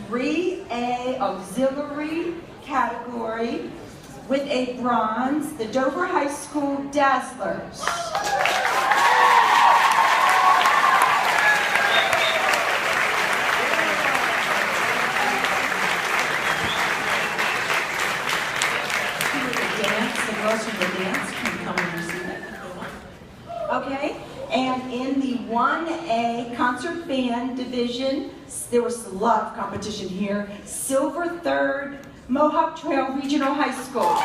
3A auxiliary category with a bronze, the Dover High School Dazzlers. The girls from the dance can come and receive it if they want. Okay, and in the 1A concert band division, there was a lot of competition here. Silver third, Mohawk Trail Regional High School.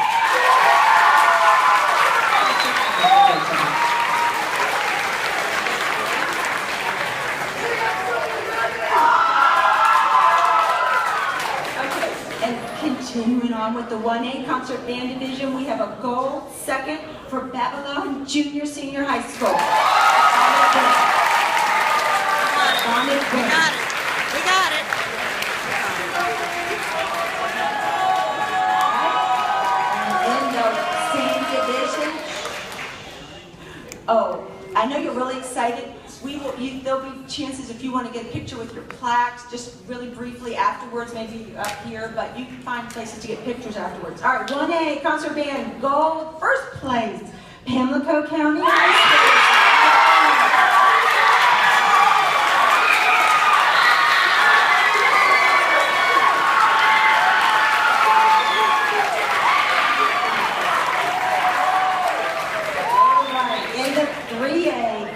Continuing on with the 1A concert band division, we have a gold second for Babylon Junior Senior High School. We got it. In the same division, oh, I know you're really excited. There'll be chances if you want to get a picture with your plaques, just really briefly afterwards, maybe up here, but you can find places to get pictures afterwards. All right, 1A concert band gold, first place, Pamlico County High School.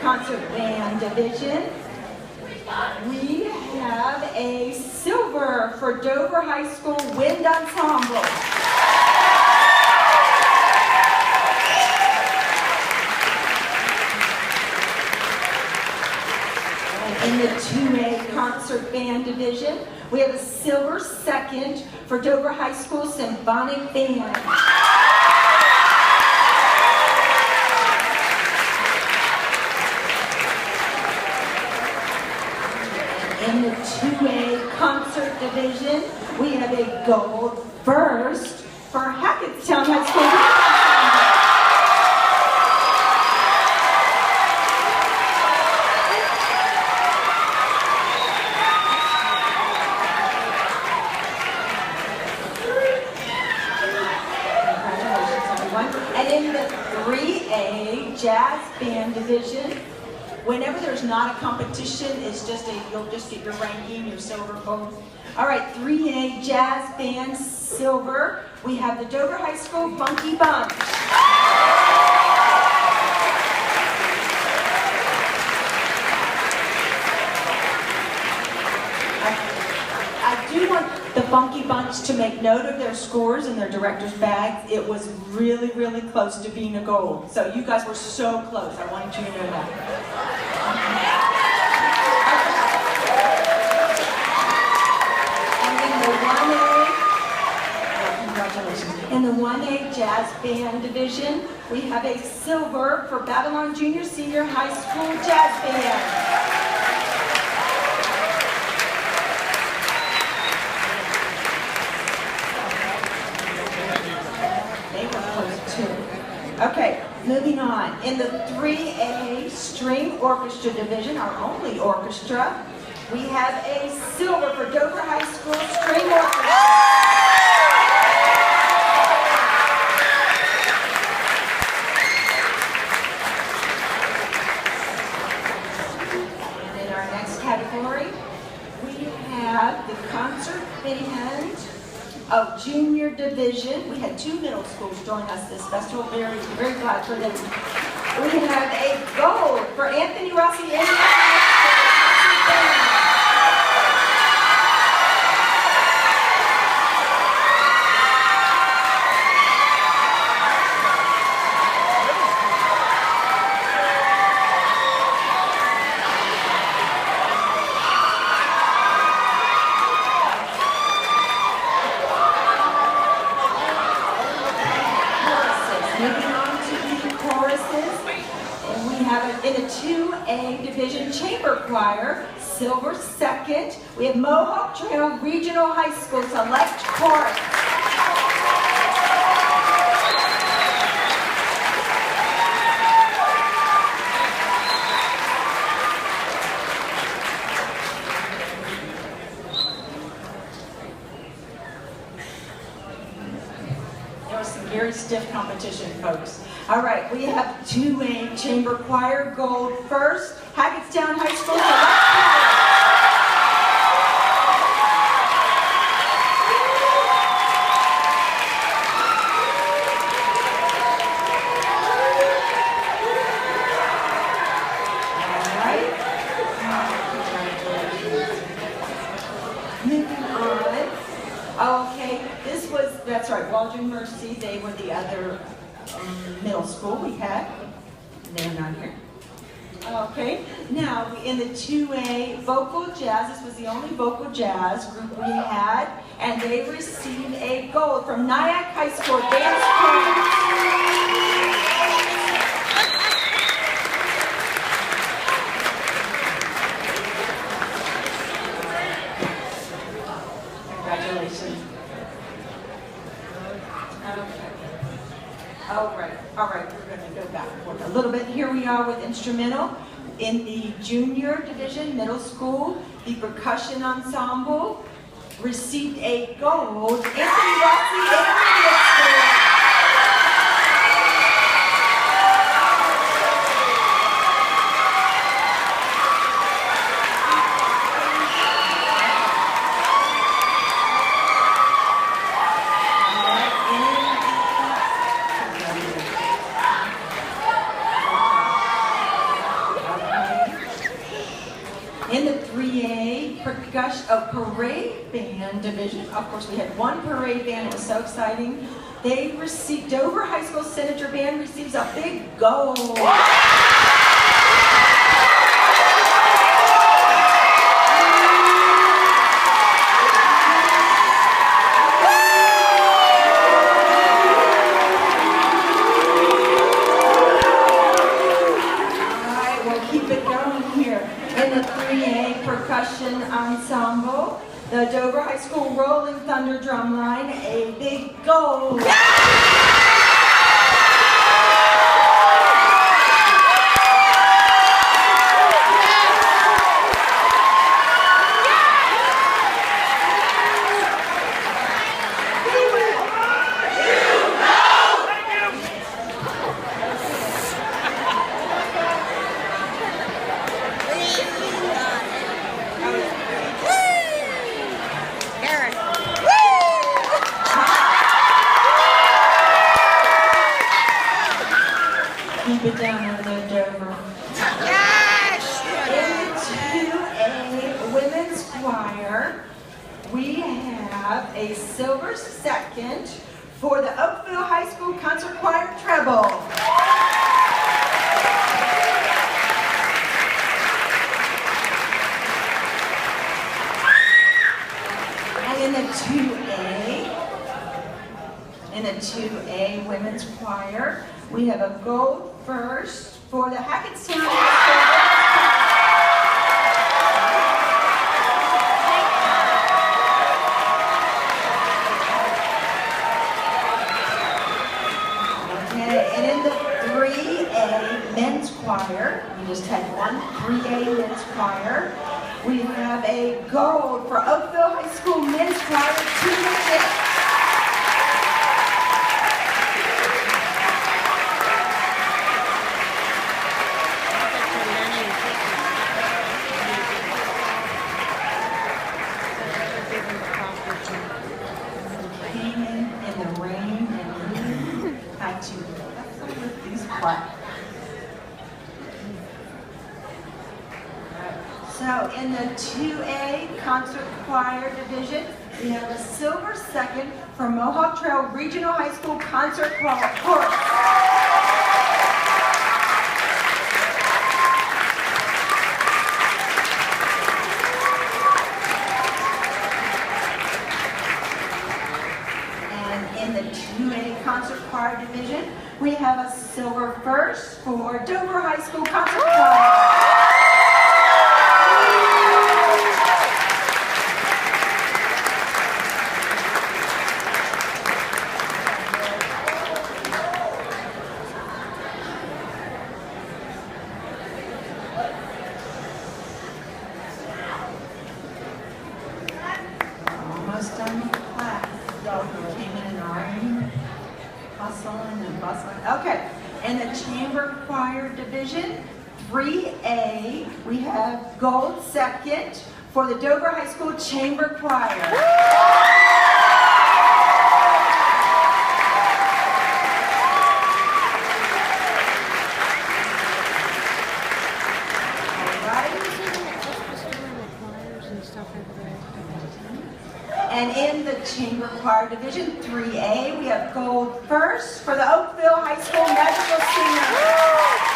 Concert band division, we have a silver for Dover High School Wind Ensemble. In the 2A concert band division, we have a silver second for Dover High School Symphonic Band. In the 2A concert division, we have a gold first for Hackettstown High School. Congratulations, everyone. And in the 3A jazz band division, whenever there's not a competition, it's just you'll just get your ranking, your silver, gold. All right, 3A Jazz Band Silver. We have the Dover High School Funky Bunch. I do want the Funky Bunch to make note of their scores and their director's bags. It was really, really close to being a gold. So you guys were so close. I wanted you to know that. In the 1A Jazz Band division, we have a silver for Babylon Junior Senior High School Jazz Band. They were close too. Okay, moving on. In the 3A String Orchestra division, our only orchestra, we have a silver for Dover High School String Orchestra. Category, we have the concert band of junior division. We had 2 middle schools join us this festival. Very, very glad for them. We have a gold for Anthony Rossi and in the 2A Division Chamber Choir, silver second, we have Mohawk Trail Regional High School Select Chorus. very stiff competition, folks. All right, we have 2A Chamber Choir Gold first. Hackettstown High School Select Choir. That's right, Waldron Mercy, they were the other middle school we had. They're not here. Okay, now in the 2A Vocal Jazz, this was the only vocal jazz group we had, and they received a gold from Nyack High School Dance Congratulations. All right, we're going to go back and forth a little bit. Here we are with instrumental. In the junior division, middle school, the percussion ensemble received a gold. Anthony Rossi, intermediate school. In the 3A parade band division, of course we had one parade band, it was so exciting. They received, Dover High School Senator Band receives a big gold. Percussion ensemble, the Dover High School Rolling Thunder Drumline, a big gold. Keep it down over there, Dover. Yes! In 2A Women's Choir, we have a silver second for the Oakville High School Concert Choir Treble. And in the 2A Women's Choir, we have a gold first for the Hackettstown Okay, and in the 3A Men's Choir, we just had one 3A Men's Choir, we have a gold for Oakville High School Men's Choir 2-6. So in the 2A Concert Choir Division, we have a silver second for Mohawk Trail Regional High School Concert Chorus. And in the 2A Concert Choir Division, we have a silver first for Dover High School Concert Choir. Almost done with class. Y'all came in the rain. hustling and bustling. Okay, in the chamber choir division, 3A, we have gold second for the Dover High School Chamber Choir. And in the chamber choir division, 3A, we have gold first for the Oakville High School Magical Singers.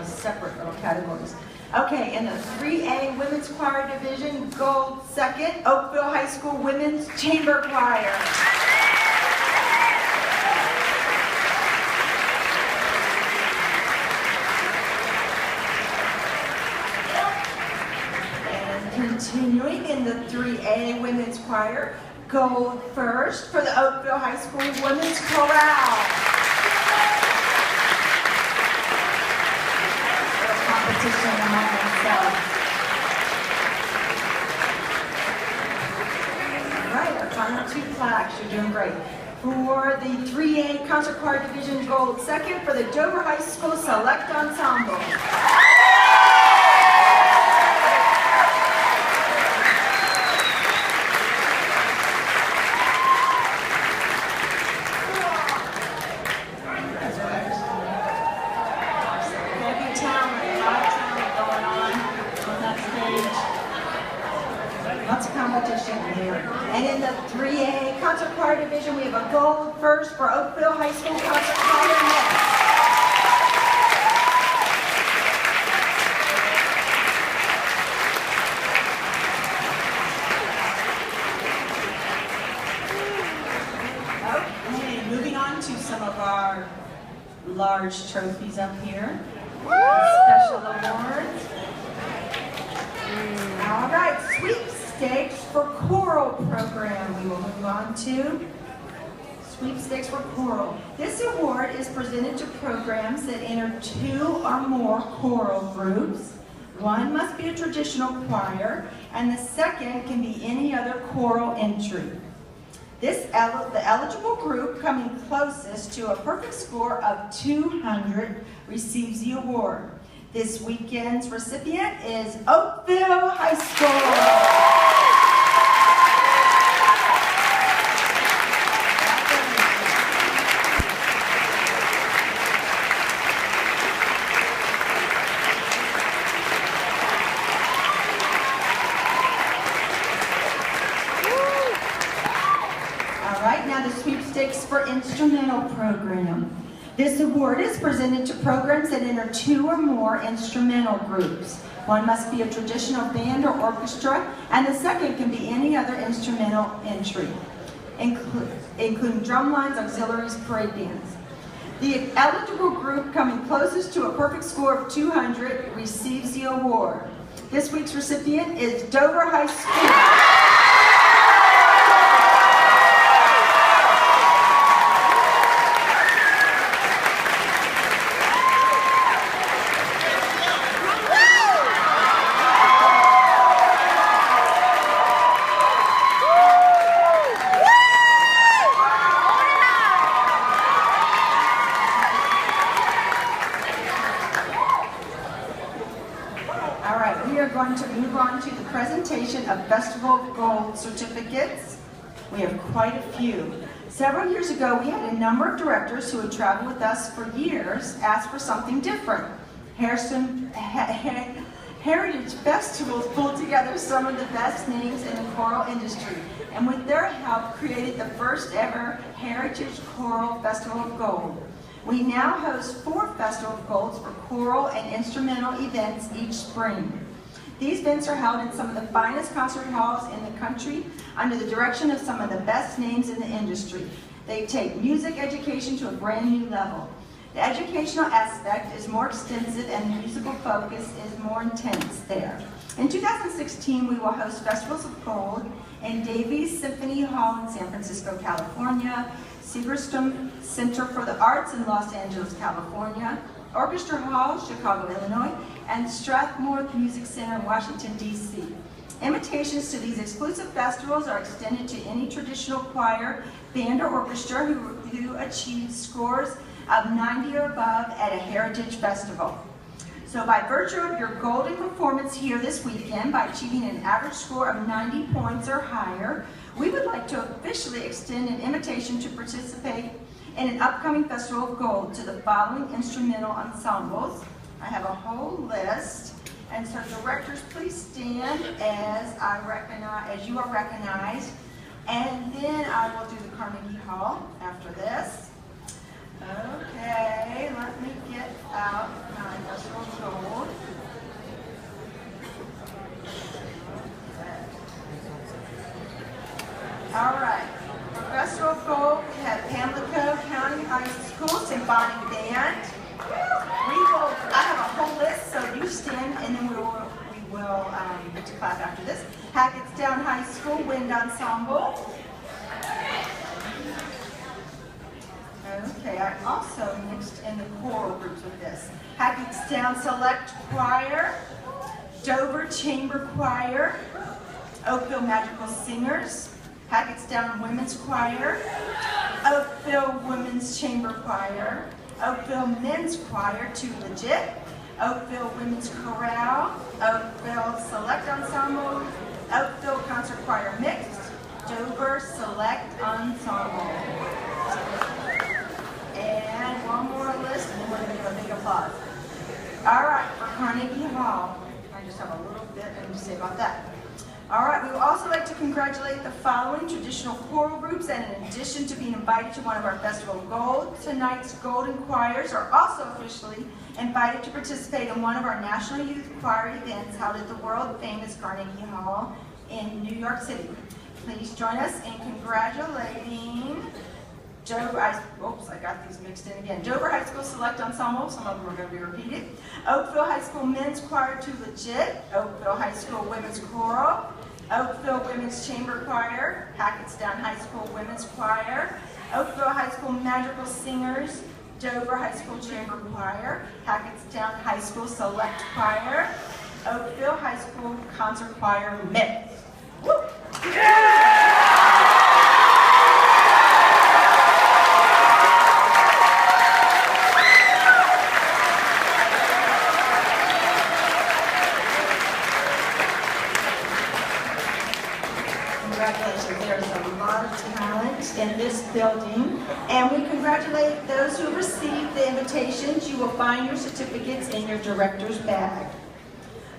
Separate little categories. Okay, in the 3A Women's Choir Division, gold second, Oakville High School Women's Chamber Choir. And continuing in the 3A Women's Choir, gold first for the Oakville High School Women's Chorale. Among themselves. All right, our final two plaques. You're doing great. For the 3A Concert Choir Division, gold second for the Dover High School Select Ensemble. Lots of competition here. And in the 3A Concert Choir Division, we have a gold first for Oakville High School Concert Choir. Okay, moving on to some of our large trophies up here. Special awards. All right, sweepstakes for choral program. We will move on to sweepstakes for choral. This award is presented to programs that enter 2 or more choral groups. One must be a traditional choir, and the second can be any other choral entry. The eligible group coming closest to a perfect score of 200 receives the award. This weekend's recipient is Oakville High School. All right, now the sweepstakes for instrumental program. This award is presented to programs that enter 2 or more instrumental groups. One must be a traditional band or orchestra, and the second can be any other instrumental entry, including drumlines, auxiliaries, parade bands. The eligible group coming closest to a perfect score of 200 receives the award. This week's recipient is Dover High School. We are going to move on to the presentation of Festival Gold certificates. We have quite a few. Several years ago, we had a number of directors who had traveled with us for years ask for something different. Heritage Festivals pulled together some of the best names in the choral industry, and with their help, created the first ever Heritage Choral Festival of Gold. We now host 4 Festival of Golds for choral and instrumental events each spring. These events are held in some of the finest concert halls in the country under the direction of some of the best names in the industry. They take music education to a brand new level. The educational aspect is more extensive and the musical focus is more intense there. In 2016, we will host Festivals of Gold in Davies Symphony Hall in San Francisco, California, Severston Center for the Arts in Los Angeles, California, Orchestra Hall, Chicago, Illinois, and Strathmore Music Center in Washington, D.C. Invitations to these exclusive festivals are extended to any traditional choir, band, or orchestra who achieves scores of 90 or above at a heritage festival. So by virtue of your golden performance here this weekend, by achieving an average score of 90 points or higher, we would like to officially extend an invitation to participate in an upcoming Festival of Gold to the following instrumental ensembles. I have a whole list, and so directors, please stand as you are recognized, and then I will do the Carnegie Hall after this. Okay, let me get out my Festival of Gold. All right, for Festival of Gold, we have Pamlico County High School Symphonic Band. I have a whole list, so you stand, and then we will get to clap after this. Hackettstown High School Wind Ensemble. Okay, I also mixed in the choral groups with this. Hackettstown Select Choir, Dover Chamber Choir, Oakville Magical Singers, Hackettstown Women's Choir, Oakville Women's Chamber Choir, Oakville Men's Choir, Too Legit, Oakville Women's Chorale, Oakville Select Ensemble, Oakville Concert Choir Mixed, Dover Select Ensemble. And one more list, and then we're going to give a big applause. All right, for Carnegie Hall, I just have a little bit to say about that. All right, we would also like to congratulate the following traditional choral groups, and in addition to being invited to one of our Festival of Gold, tonight's Golden Choirs are also officially invited to participate in one of our National Youth Choir events held at the world-famous Carnegie Hall in New York City. Please join us in congratulating Dover, I got these mixed in again. Dover High School Select Ensemble, some of them are going to be repeated. Oakville High School Men's Choir, Too Legit. Oakville High School Women's Choral. Oakville Women's Chamber Choir. Hackettstown High School Women's Choir. Oakville High School Magical Singers. Dover High School Chamber Choir. Hackettstown High School Select Choir. Oakville High School Concert Choir Mix. Woo! Yeah! Congratulations, there's a lot of talent in this building, and we congratulate those who received the invitations. You will find your certificates in your director's bag.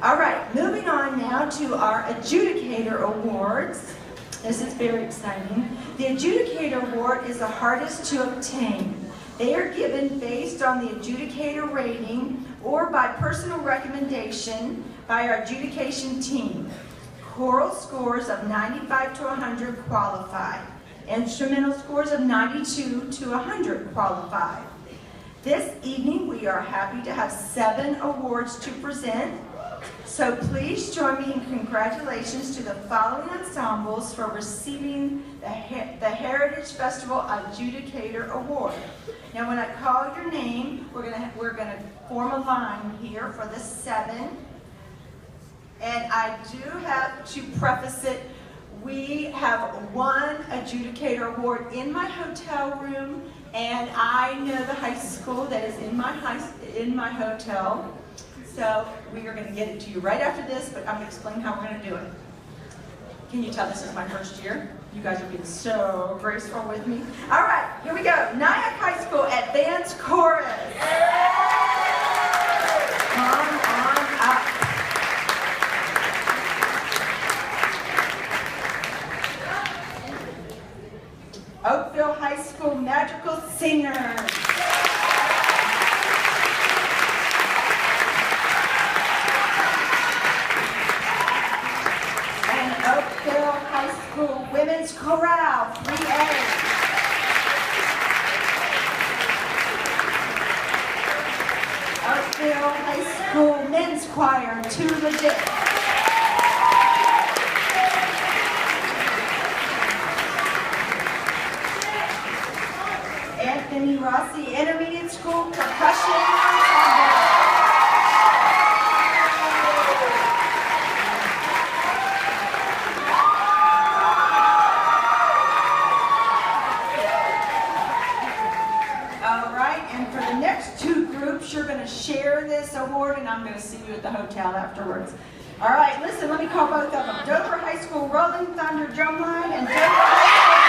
All right, moving on now to our Adjudicator Awards. This is very exciting. The Adjudicator Award is the hardest to obtain. They are given based on the adjudicator rating or by personal recommendation by our adjudication team. Choral scores of 95 to 100 qualify. Instrumental scores of 92 to 100 qualify. This evening we are happy to have 7 awards to present. So please join me in congratulations to the following ensembles for receiving the Heritage Festival Adjudicator Award. Now when I call your name, we're gonna form a line here for the 7. And I do have to preface it, we have one adjudicator award in my hotel room, and I know the high school that is in my hotel. So we are going to get it to you right after this, but I'm going to explain how we're going to do it. Can you tell this is my first year? You guys are being so graceful with me. All right, here we go. Nyack High School Advanced Chorus. Come on up. Oakville High School Magical Singers. And Oakville High School Women's Chorale, 3A. Oakville High School Men's Choir, Too Legit. Anthony Rossi Intermediate School Percussion Ensemble. For the next two groups, you're going to share this award, and I'm going to see you at the hotel afterwards. All right, listen, let me call both of them. Dover High School Rolling Thunder Drumline and Dover High School.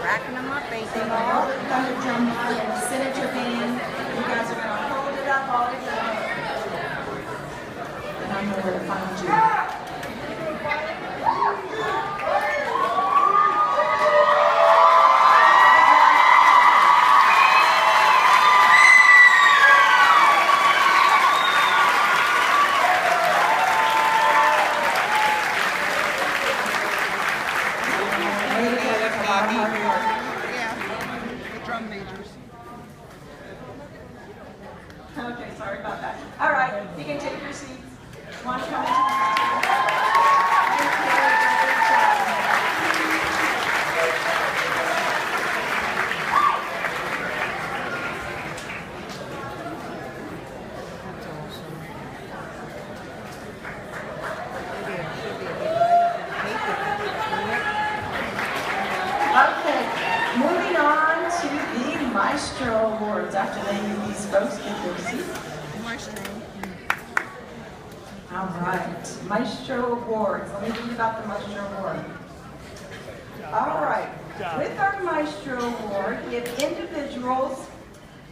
Racking them up, baby. Rolling Thunder Drumline and the Senator Band. You guys are going to hold it up all together. And I know where to find you. Okay, sorry about that. All right, you can take your seats. Want to come into the Okay, moving on to the Maestro Awards after these folks get their seats. Maestro. All right, Maestro Awards. Let me read about the Maestro Award. All right, with our Maestro Award, we have individuals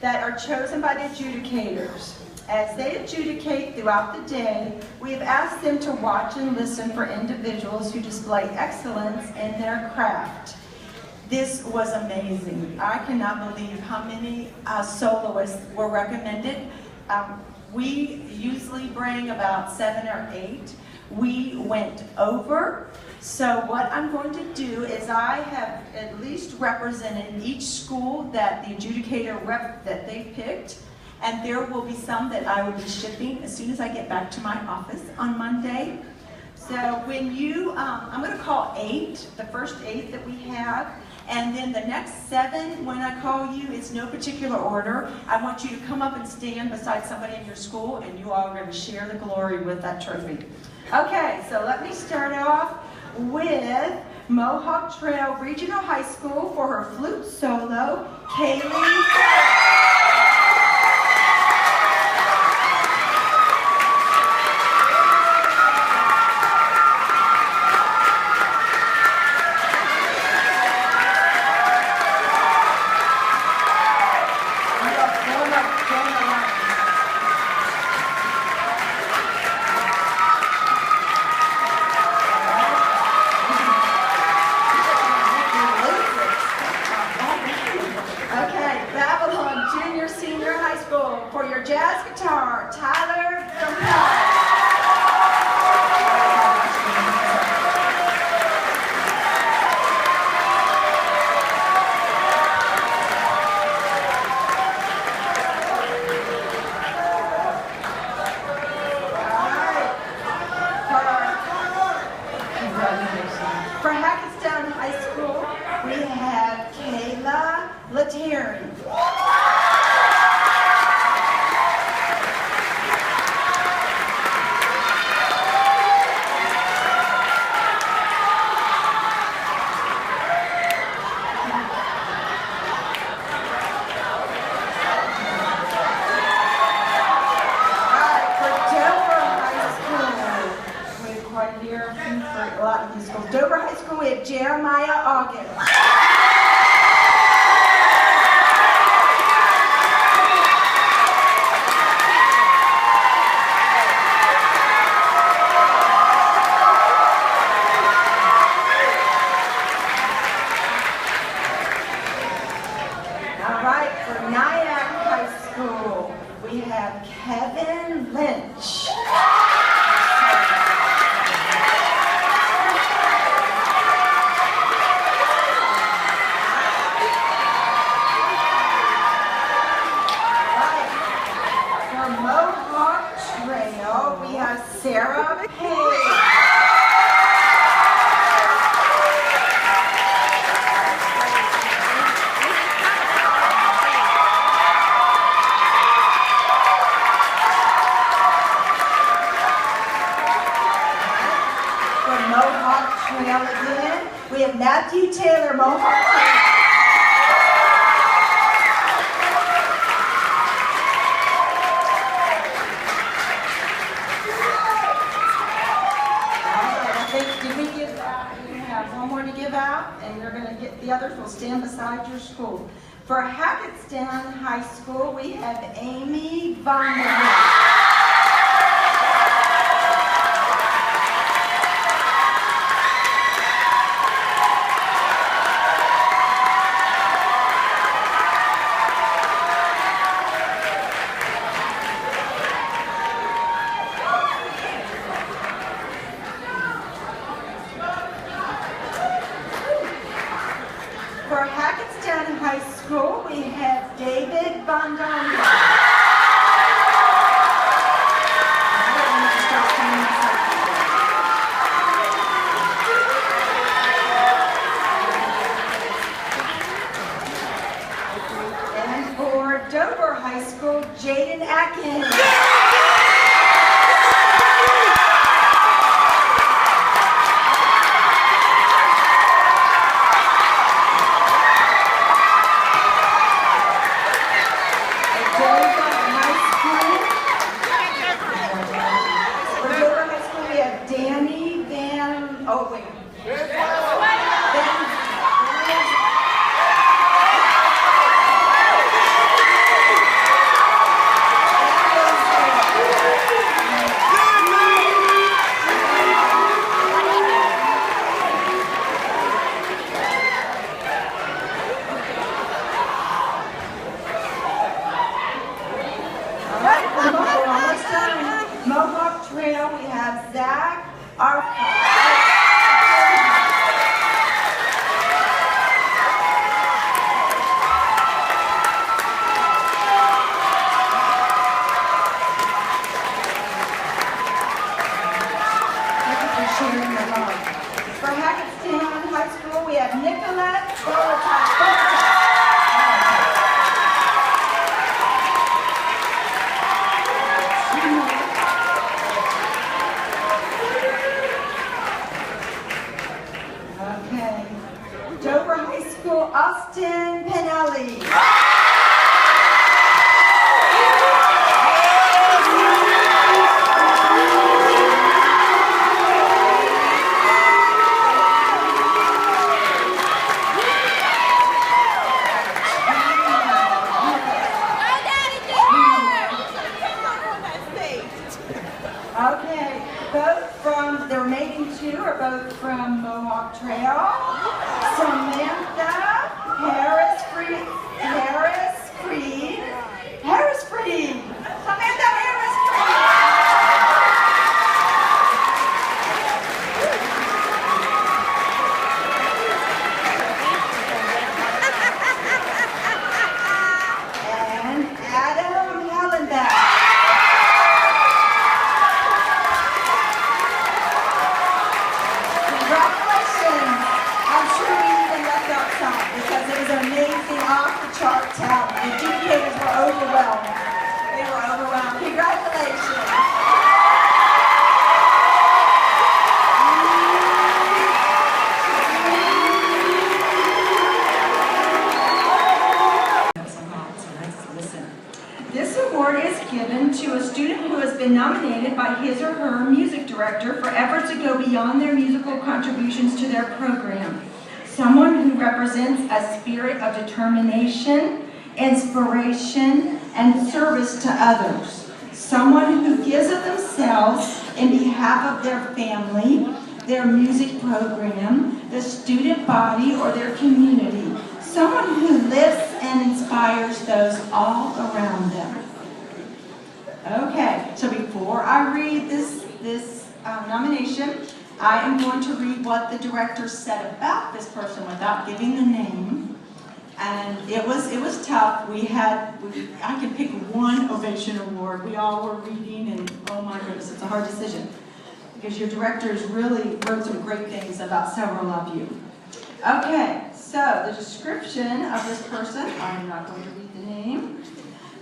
that are chosen by the adjudicators. As they adjudicate throughout the day, we have asked them to watch and listen for individuals who display excellence in their craft. This was amazing. I cannot believe how many soloists were recommended. We usually bring about 7 or 8. We went over. So what I'm going to do is I have at least represented each school that the adjudicator that they picked. And there will be some that I will be shipping as soon as I get back to my office on Monday. So when you, I'm going to call 8, the first 8 that we have. And then the next 7, when I call you, it's no particular order. I want you to come up and stand beside somebody in your school, and you all are going to share the glory with that trophy. Okay, so let me start off with Mohawk Trail Regional High School for her flute solo, Kaylee. For your jazz guitar, Tyler Dumpel. For Hackettstown High School, we have Kayla Lettieri. Dover High School, we have Jeremiah August. All right, for Nyack High School, we have Kevin Lynch. your school. For Hackettstown High School, we have Amy Vonderhaus. For Hackettstown High School, we have David Von Dongen. And for Dover High School, Jaden Atkins. Mohawk Trail, we have Zach, For Hackettstown High School, we have Nicolette Okay. Dover High School, Austin Pinelli. Okay, both from, the remaining two are both from Mohawk Trail. Samantha Harris Freed. Samantha Harris Freed. And Adam Hallenbeck. Chart talent. The educators were overwhelmed. They were overwhelmed. Congratulations. This award is given to a student who has been nominated by his or her music director for efforts to go beyond their musical contributions to their program. Someone who represents a spirit of determination, inspiration, and service to others. Someone who gives of themselves in behalf of their family, their music program, the student body, or their community. Someone who lifts and inspires those all around them. Okay, so before I read this nomination, I am going to read what the director said about this person without giving the name. And it was tough. I could pick one ovation award. We all were reading, and oh my goodness, it's a hard decision. Because your directors really wrote some great things about several of you. Okay, so the description of this person, I'm not going to read the name.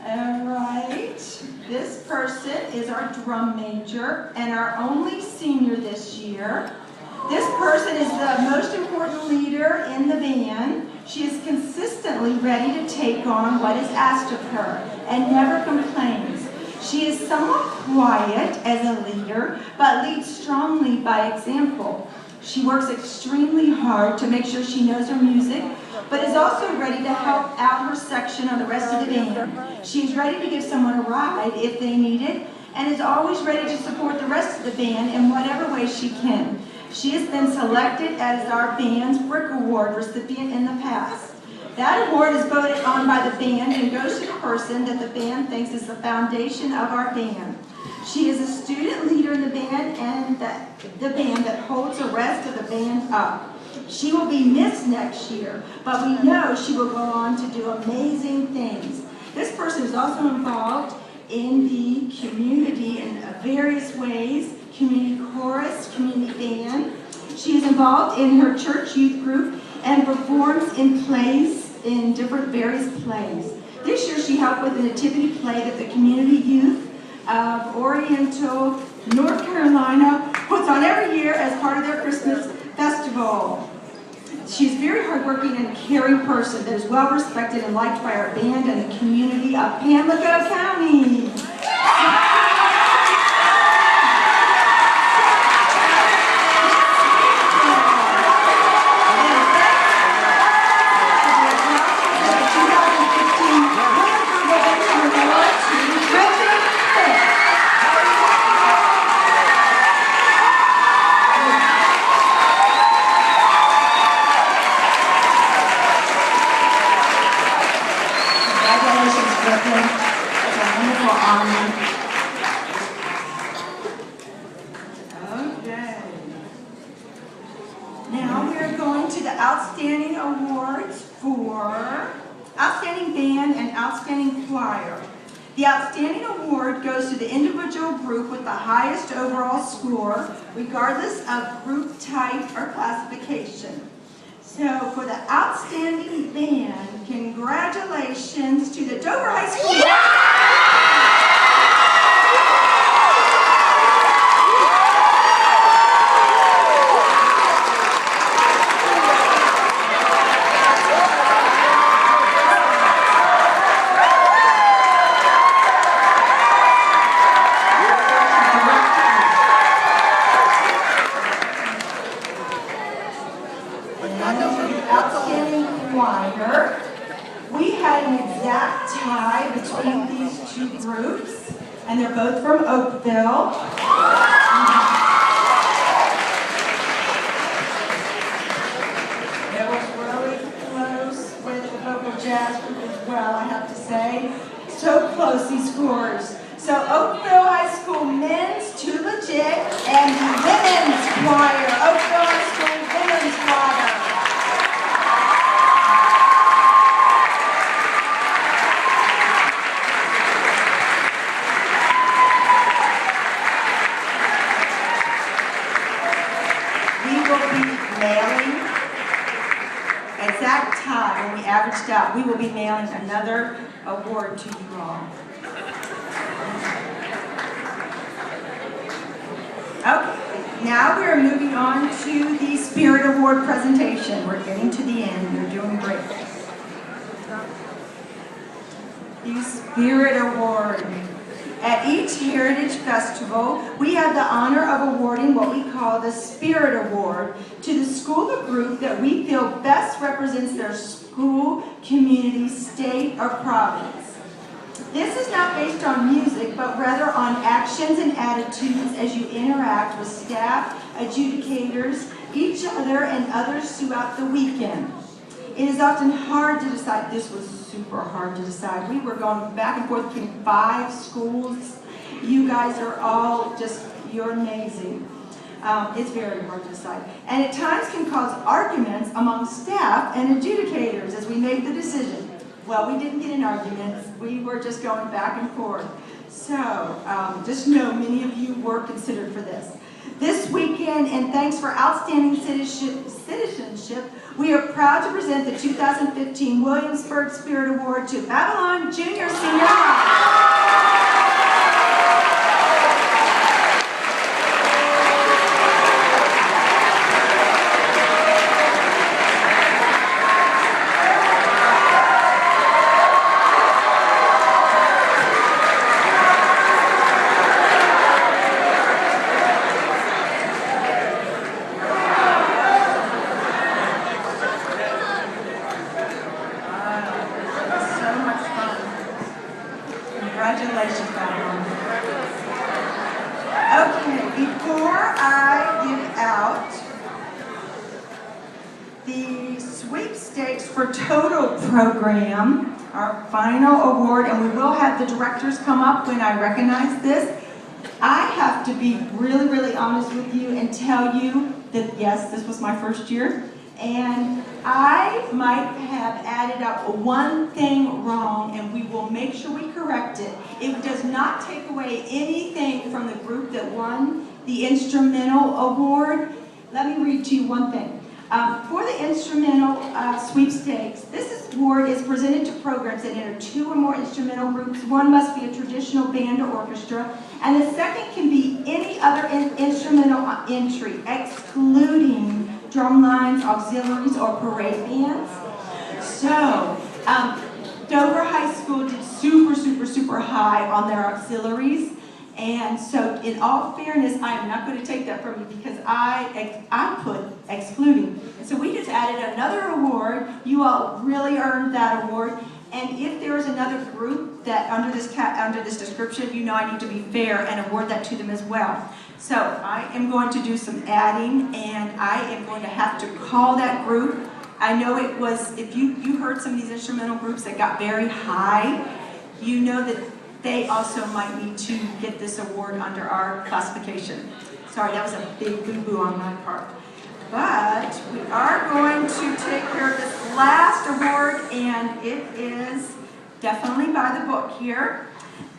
All right, this person is our drum major and our only senior this year. This person is the most important leader in the band. She is consistently ready to take on what is asked of her and never complains. She is somewhat quiet as a leader, but leads strongly by example. She works extremely hard to make sure she knows her music, but is also ready to help out her section on the rest of the band. She's ready to give someone a ride if they need it, and is always ready to support the rest of the band in whatever way she can. She has been selected as our band's Brick Award recipient in the past. That award is voted on by the band and goes to the person that the band thinks is the foundation of our band. She is a student leader in the band and the band that holds the rest of the band up. She will be missed next year, but we know she will go on to do amazing things. This person is also involved in the community in various ways, community chorus, community band. She is involved in her church youth group and performs in plays, in different various plays. This year she helped with the nativity play that the community youth of Oriental, North Carolina puts on every year as part of their Christmas festival. She's a very hardworking and caring person that is well respected and liked by our band and the community of Pamlico County. Now we are going to the Outstanding Awards for Outstanding Band and Outstanding Choir. The Outstanding Award goes to the individual group with the highest overall score, regardless of group type or classification. So for the Outstanding Band, congratulations to the Dover High School. Outstanding choir. We had an exact tie between these two groups, and they're both from Oakville. It was really close with the vocal jazz group as well, I have to say. So close, these scores. So Oakville High School men's tuba jig and women's choir. Oakville High School women's choir. Exact time when we averaged out, we will be mailing another award to you all. Okay, now we are moving on to the Spirit Award presentation. We're getting to the end. You're doing great. The Spirit Award. At each Heritage Festival, we have the honor of awarding what we call the Spirit Award to the school or group that we feel best represents their school, community, state, or province. This is not based on music, but rather on actions and attitudes as you interact with staff, adjudicators, each other, and others throughout the weekend. It is often hard to decide. This was super hard to decide. We were going back and forth between 5 schools. You guys are all just, you're amazing. It's very hard to decide. And at times can cause arguments among staff and adjudicators as we made the decision. Well, we didn't get in arguments. We were just going back and forth. So just know many of you were considered for this. This weekend, and thanks for outstanding citizenship, we are proud to present the 2015 Williamsburg Spirit Award to Babylon Junior Senior High. Congratulations, Madeline. Okay, before I give out the sweepstakes for Total program, our final award, and we will have the directors come up when I recognize this. I have to be really, really honest with you and tell you that yes, this was my first year, and I might have added up one thing wrong, and we will make sure we correct it. It does not take away anything from the group that won the instrumental award. Let me read to you one thing. For the instrumental sweepstakes, this award is presented to programs that enter 2 or more instrumental groups. One must be a traditional band or orchestra, and the second can be any other instrumental entry, excluding drum lines, auxiliaries, or parade bands. So, Dover High School did super high on their auxiliaries. And so, in all fairness, I am not going to take that from you because I put excluding. And so we just added another award. You all really earned that award. And if there is another group that under this description, you know I need to be fair and award that to them as well. So I am going to do some adding, and I am going to have to call that group. I know it was, if you heard some of these instrumental groups that got very high, you know that they also might need to get this award under our classification. Sorry, that was a big boo-boo on my part. But we are going to take care of this last award, and it is definitely by the book here.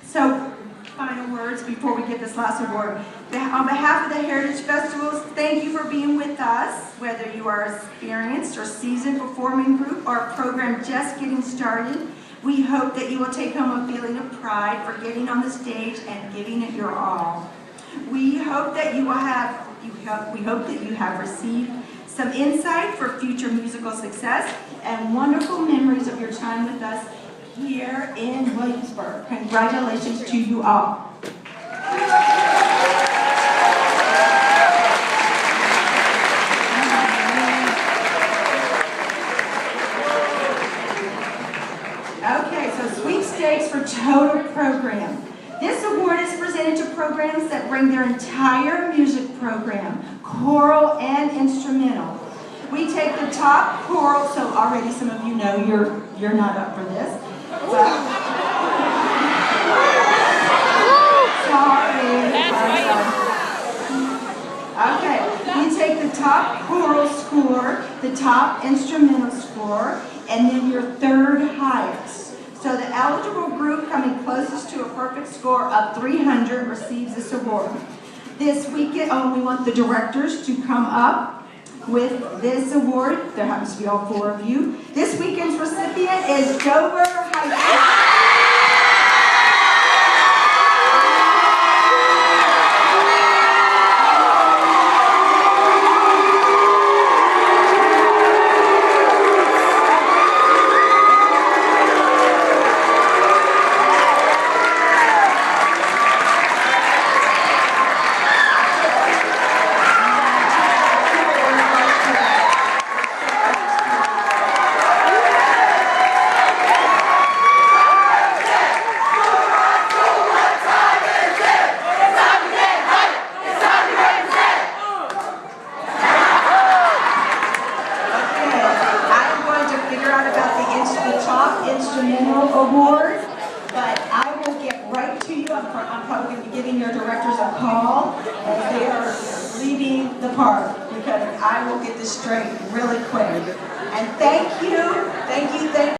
So, final words before we get this last award. On behalf of the Heritage Festivals, thank you for being with us, whether you are an experienced or seasoned performing group or a program just getting started. We hope that you will take home a feeling of pride for getting on the stage and giving it your all. We hope that you have received some insight for future musical success and wonderful memories of your time with us here in Williamsburg. Congratulations to you all. Okay, so sweepstakes for Total program. This award is presented to programs that bring their entire music program, choral and instrumental. We take the top choral, so already some of you know you're not up for this. But, sorry. Okay, we take the top choral score, the top instrumental score, and then your third highest. So the eligible group coming closest to a perfect score of 300 receives this award. This weekend, we want the directors to come up with this award. There happens to be all 4 of you. This weekend's recipient is Dover High School. Instrumental award, but I will get right to you. I'm probably going to be giving your directors a call as they are leaving the park because I will get this straight really quick. And thank you.